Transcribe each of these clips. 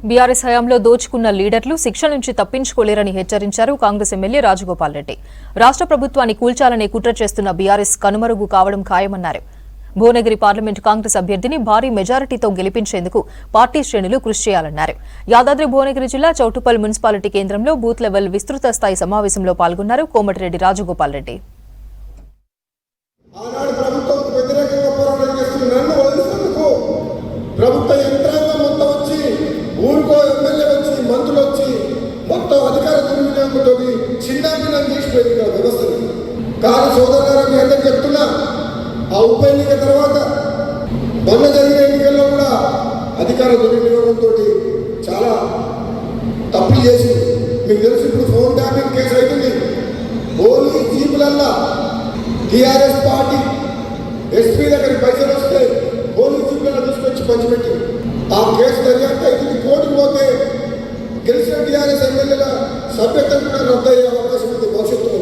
BRS హయాంలో దోచుకున్న లీడర్లు శిక్ష నుంచి తప్పించుకోలేరని హెచ్చరించారు కాంగ్రెస్ ఎమ్మెల్యే రాజగోపాల్ రెడ్డి. రాష్ట్ర ప్రభుత్వాన్ని కూల్చాలనే కుట్ర చేస్తున్న బీఆర్ఎస్ కనుమరుగు కావడం ఖాయమన్నారు. భువనగిరి పార్లమెంట్ కాంగ్రెస్ అభ్యర్థిని భారీ మెజారిటీతో గెలిపించేందుకు పార్టీ శ్రేణులు కృషి చేయాలన్నారు. యాదాద్రి భువనగిరి జిల్లా చౌటుప్పల్ మున్సిపాలిటీ కేంద్రంలో బూత్ లెవెల్ విస్తృత స్థాయి సమావేశంలో పాల్గొన్నారు కోమటిరెడ్డి రాజగోపాల్ రెడ్డి. ప్రభుత్వ యంత్రాంగం మొత్తం వచ్చి ఊరికో ఎమ్మెల్యే వచ్చి మంత్రులు వచ్చి మొత్తం అధికార దుర్వినియోగంతో చిన్నాభిన్నం చేసిపోయింది వ్యవస్థని. కానీ సోదరులారా, మీ అందరికి చెప్తున్నా, ఆ ఉప ఎన్నిక తర్వాత మొన్న జరిగిన ఎన్నికల్లో కూడా అధికార దుర్వినియోగంతో చాలా తప్పులు చేసింది. మీకు తెలుసు, ఇప్పుడు ఫోన్ ట్యాపింగ్ కేసు అవుతుంది. పోలీస్ జీపులల్లా టీఆర్ఎస్ పార్టీ ఎస్పీ దగ్గరికి పైసలు వస్తే పోలీస్ జీపులను తీసుకొచ్చి పంచిపెట్టి ఆ కేసు దర్యాప్తు అయితే కోర్టుకు పోతే గెలిచిన టీఆర్ఎస్ ఎమ్మెల్యేల సభ్యత్వం కూడా రద్దయ్యే అవకాశం ఉంది భవిష్యత్తులో.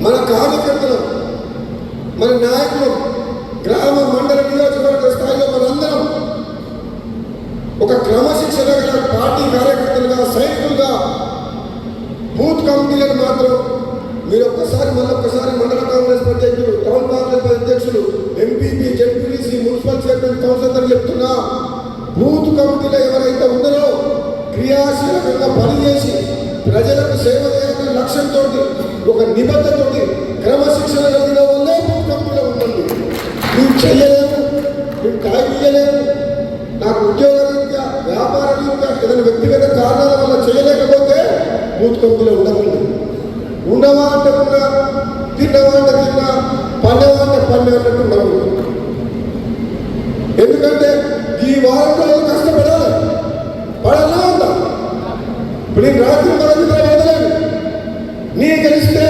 మన కార్యకర్తలు, మన నాయకులు, గ్రామ మండల నియోజకవర్గ స్థాయిలో మనందరం ఒక క్రమశిక్షణ గల పార్టీ కార్యకర్తలుగా, సైనికులుగా బూత్ కమిటీలను మాత్రం మీరు ఒక్కసారి మళ్ళొక్కసారి మండల కాంగ్రెస్ అధ్యక్షులు, టౌన్ కాంగ్రెస్ అధ్యక్షులు, MPP, ZPTC, municipal chairman, councillor చెప్తున్నా, బూత్ కమిటీలో ఎవరైతే ఉన్నారో క్రియాశీలకంగా పనిచేసి ప్రజలకు సేవ చేయాలనే లక్ష్యంతో, ఒక నిబద్ధతోటి క్రమశిక్షణ కలిగిన వల్లే బూత్ కమిటీలో ఉండండి. మీరు చెయ్యలేము, మీరు కాయలేము, నాకు ఉద్యోగ రీత్యా, వ్యాపార రీత్యా, ఏదైనా వ్యక్తిగత కారణాల వల్ల చేయలేకపోతే బూత్ కమిటీలో ఉండకండి. ఉండవా అంటే ఉన్నా, తిన్నవా అంటే తిన్నా, పన్నెవా అంటే పన్నె అన్నట్టు ఉండవు. ఎందుకంటే ఈ వారంలో కష్టపడాలి, పడాలా ఉందా? ఇప్పుడు నేను రాత్రి మొదలు వదలేదు. నేను గెలిస్తే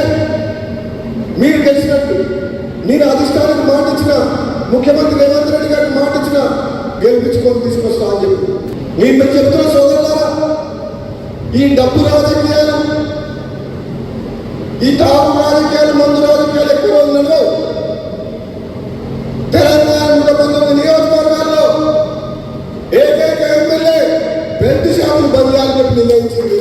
మీరు గెలిచినట్టు, నేను అధిష్టానికి మాట ఇచ్చిన, ముఖ్యమంత్రి రేవంత్ రెడ్డి గారికి మాట ఇచ్చిన, గెలిపించుకొని తీసుకొస్తా అని చెప్పి నేను చెప్తున్నా సోదరులారా. ఈ డబ్బు రాజకీయాలు, ఈ తాగు రాజకీయాలు, మందు రాజకీయాలు ఎక్కువ రోజులలో తెలంగాణ 119 నియోజకవర్గాల్లో ఏకైక ఎమ్మెల్యే బెల్ట్ షాపులు బంద్ చేయాలని చెప్పి నిర్ణయించింది